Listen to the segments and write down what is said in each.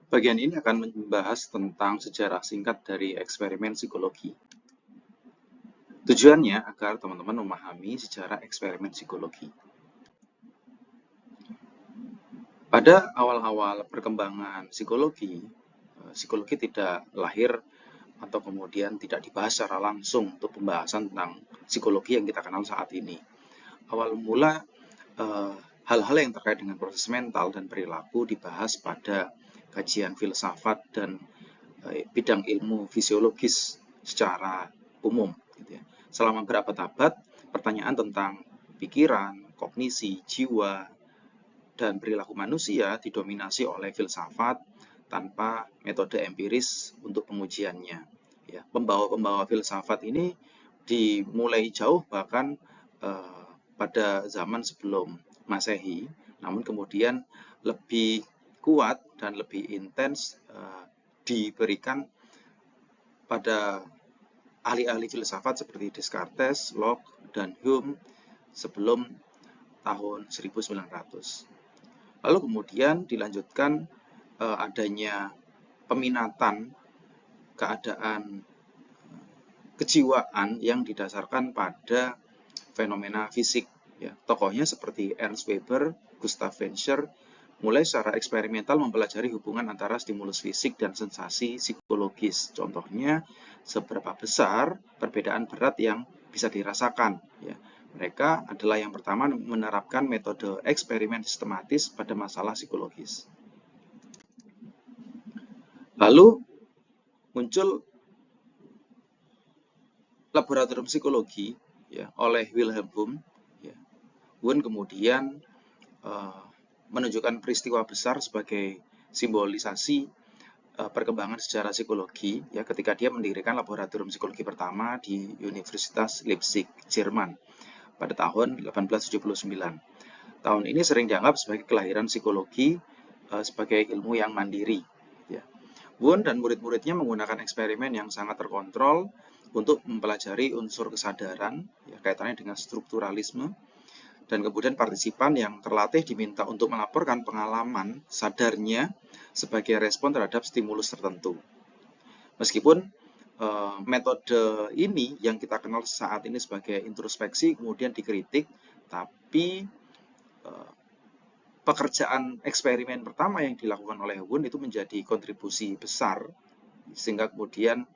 Bagian ini akan membahas tentang sejarah singkat dari eksperimen psikologi. Tujuannya agar teman-teman memahami sejarah eksperimen psikologi. Pada awal-awal perkembangan psikologi, psikologi tidak lahir atau kemudian tidak dibahas secara langsung untuk pembahasan tentang psikologi yang kita kenal saat ini. Awal mula hal-hal yang terkait dengan proses mental dan perilaku dibahas pada kajian filsafat dan bidang ilmu fisiologis secara umum. Gitu ya. Selama berabad-abad, pertanyaan tentang pikiran, kognisi, jiwa, dan perilaku manusia didominasi oleh filsafat tanpa metode empiris untuk pengujiannya. Ya, pembawa-pembawa filsafat ini dimulai jauh bahkan pada zaman sebelum Masehi, namun kemudian lebih kuat dan lebih intens diberikan pada ahli-ahli filsafat seperti Descartes, Locke, dan Hume sebelum tahun 1900. Lalu kemudian dilanjutkan adanya peminatan keadaan kejiwaan yang didasarkan pada fenomena fisik. Ya, tokohnya seperti Ernst Weber, Gustav Wenscher, mulai secara eksperimental mempelajari hubungan antara stimulus fisik dan sensasi psikologis. Contohnya, seberapa besar perbedaan berat yang bisa dirasakan. Ya, mereka adalah yang pertama menerapkan metode eksperimen sistematis pada masalah psikologis. Lalu muncul laboratorium psikologi ya, oleh Wilhelm Wundt. Ya. Wundt kemudian menunjukkan peristiwa besar sebagai simbolisasi perkembangan sejarah psikologi ya, ketika dia mendirikan laboratorium psikologi pertama di Universitas Leipzig, Jerman pada tahun 1879. Tahun ini sering dianggap sebagai kelahiran psikologi sebagai ilmu yang mandiri. Ya. Wundt dan murid-muridnya menggunakan eksperimen yang sangat terkontrol untuk mempelajari unsur kesadaran, ya, kaitannya dengan strukturalisme, dan kemudian partisipan yang terlatih diminta untuk melaporkan pengalaman sadarnya sebagai respon terhadap stimulus tertentu. Meskipun metode ini yang kita kenal saat ini sebagai introspeksi kemudian dikritik, tapi pekerjaan eksperimen pertama yang dilakukan oleh Wundt itu menjadi kontribusi besar, sehingga kemudian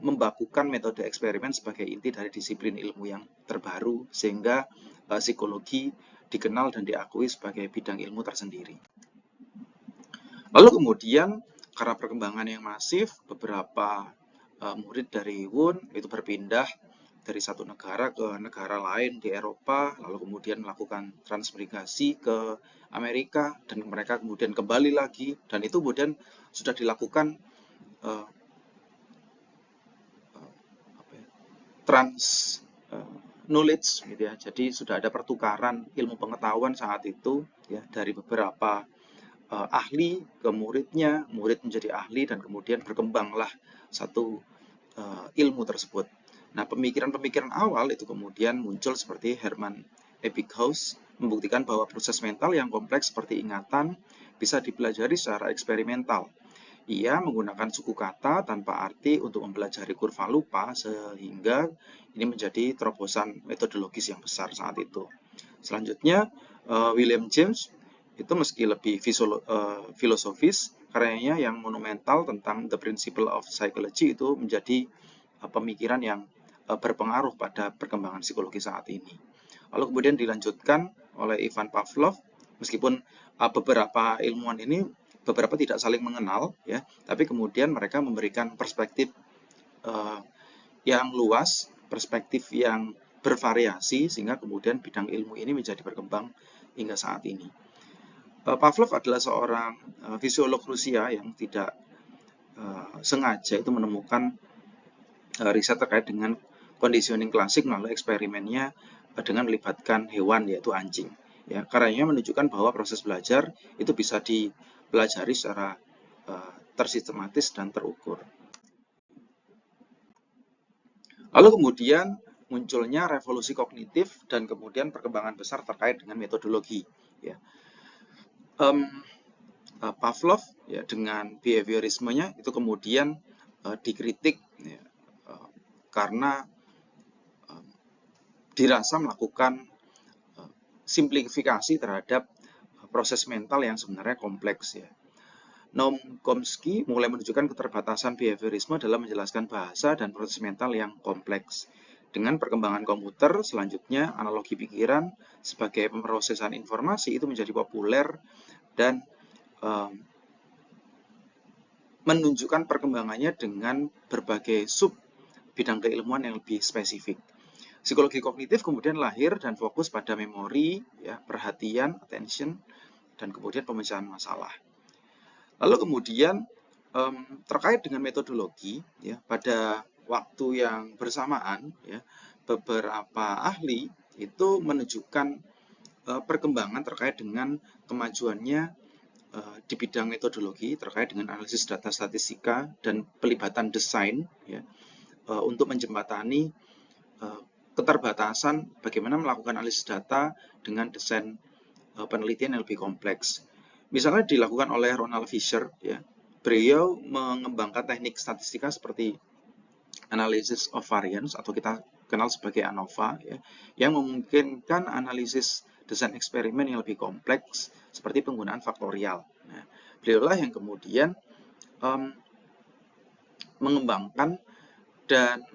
membakukan metode eksperimen sebagai inti dari disiplin ilmu yang terbaru, sehingga psikologi dikenal dan diakui sebagai bidang ilmu tersendiri. Lalu kemudian karena perkembangan yang masif, beberapa murid dari Wundt itu berpindah dari satu negara ke negara lain di Eropa, lalu kemudian melakukan transmigrasi ke Amerika, dan mereka kemudian kembali lagi, dan itu kemudian sudah dilakukan knowledge gitu ya. Jadi sudah ada pertukaran ilmu pengetahuan saat itu ya, dari beberapa ahli ke muridnya, murid menjadi ahli, dan kemudian berkembanglah satu ilmu tersebut. Nah, pemikiran-pemikiran awal itu kemudian muncul seperti Hermann Ebbinghaus membuktikan bahwa proses mental yang kompleks seperti ingatan bisa dipelajari secara eksperimental. Ia menggunakan suku kata tanpa arti untuk mempelajari kurva lupa, sehingga ini menjadi terobosan metodologis yang besar saat itu. Selanjutnya, William James itu meski lebih filosofis, karyanya yang monumental tentang The Principle of Psychology itu menjadi pemikiran yang berpengaruh pada perkembangan psikologi saat ini. Lalu kemudian dilanjutkan oleh Ivan Pavlov, meskipun beberapa ilmuwan ini beberapa tidak saling mengenal ya, tapi kemudian mereka memberikan perspektif yang luas, perspektif yang bervariasi, sehingga kemudian bidang ilmu ini menjadi berkembang hingga saat ini. Pavlov adalah seorang fisiolog Rusia yang tidak sengaja itu menemukan riset terkait dengan conditioning klasik melalui eksperimennya dengan melibatkan hewan, yaitu anjing. Ya, karyanya menunjukkan bahwa proses belajar itu bisa dipelajari secara tersistematis dan terukur. Lalu kemudian munculnya revolusi kognitif dan kemudian perkembangan besar terkait dengan metodologi. Ya. Pavlov ya dengan behaviorismenya itu kemudian dikritik ya, karena dirasa melakukan simplifikasi terhadap proses mental yang sebenarnya kompleks ya. Noam Chomsky mulai menunjukkan keterbatasan behaviorisme dalam menjelaskan bahasa dan proses mental yang kompleks. Dengan perkembangan komputer, selanjutnya analogi pikiran sebagai pemrosesan informasi itu menjadi populer dan menunjukkan perkembangannya dengan berbagai sub bidang keilmuan yang lebih spesifik. Psikologi kognitif kemudian lahir dan fokus pada memori, ya, perhatian, attention, dan kemudian pemecahan masalah. Lalu kemudian terkait dengan metodologi, ya, pada waktu yang bersamaan, ya, beberapa ahli itu menunjukkan perkembangan terkait dengan kemajuannya di bidang metodologi terkait dengan analisis data statistika dan pelibatan desain, ya, untuk menjembatani keterbatasan bagaimana melakukan analisis data dengan desain penelitian yang lebih kompleks. Misalnya dilakukan oleh Ronald Fisher, ya. Beliau mengembangkan teknik statistika seperti analysis of variance atau kita kenal sebagai ANOVA, ya, yang memungkinkan analisis desain eksperimen yang lebih kompleks seperti penggunaan faktorial. Nah, beliaulah yang kemudian mengembangkan dan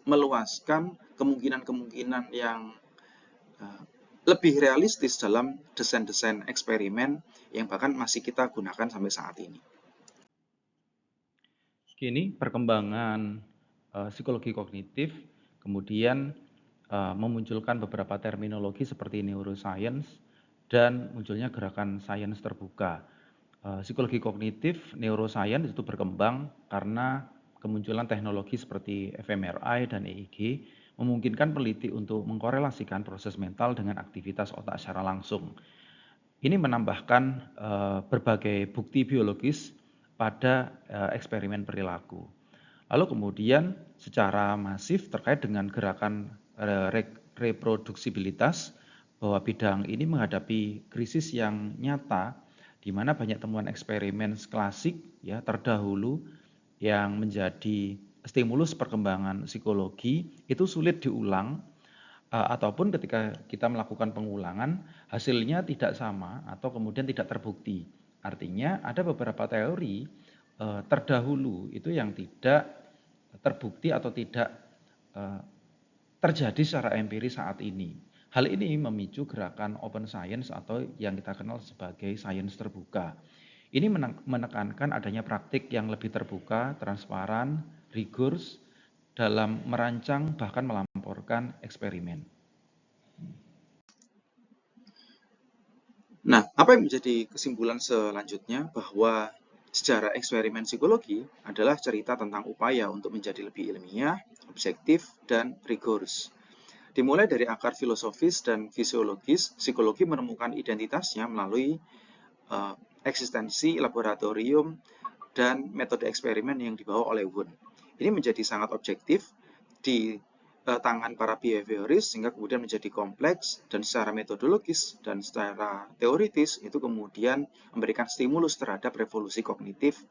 meluaskan kemungkinan-kemungkinan yang lebih realistis dalam desain-desain eksperimen yang bahkan masih kita gunakan sampai saat ini. Kini perkembangan psikologi kognitif kemudian memunculkan beberapa terminologi seperti neuroscience dan munculnya gerakan sains terbuka. Psikologi kognitif, neuroscience itu berkembang karena kemunculan teknologi seperti fMRI dan EEG memungkinkan peneliti untuk mengkorelasikan proses mental dengan aktivitas otak secara langsung. Ini menambahkan berbagai bukti biologis pada eksperimen perilaku. Lalu kemudian secara masif terkait dengan gerakan reproduksibilitas, bahwa bidang ini menghadapi krisis yang nyata di mana banyak temuan eksperimen klasik ya terdahulu yang menjadi stimulus perkembangan psikologi itu sulit diulang ataupun ketika kita melakukan pengulangan hasilnya tidak sama atau kemudian tidak terbukti. Artinya ada beberapa teori terdahulu itu yang tidak terbukti atau tidak terjadi secara empiris saat ini. Hal ini memicu gerakan open science atau yang kita kenal sebagai sains terbuka. Ini menekankan adanya praktik yang lebih terbuka, transparan, rigorous dalam merancang bahkan melaporkan eksperimen. Nah, apa yang menjadi kesimpulan selanjutnya bahwa sejarah eksperimen psikologi adalah cerita tentang upaya untuk menjadi lebih ilmiah, objektif, dan rigoros. Dimulai dari akar filosofis dan fisiologis, psikologi menemukan identitasnya melalui eksistensi laboratorium dan metode eksperimen yang dibawa oleh Wundt. Ini menjadi sangat objektif di tangan para behavioris sehingga kemudian menjadi kompleks dan secara metodologis dan secara teoritis itu kemudian memberikan stimulus terhadap revolusi kognitif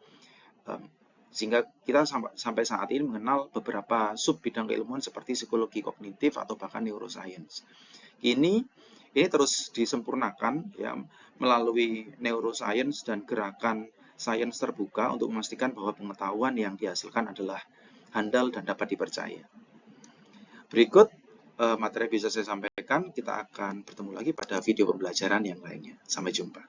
sehingga kita sampai saat ini mengenal beberapa sub bidang keilmuan seperti psikologi kognitif atau bahkan neuroscience. Ini terus disempurnakan ya melalui neuroscience dan gerakan sains terbuka untuk memastikan bahwa pengetahuan yang dihasilkan adalah handal dan dapat dipercaya. Berikut materi yang bisa saya sampaikan, kita akan bertemu lagi pada video pembelajaran yang lainnya. Sampai jumpa.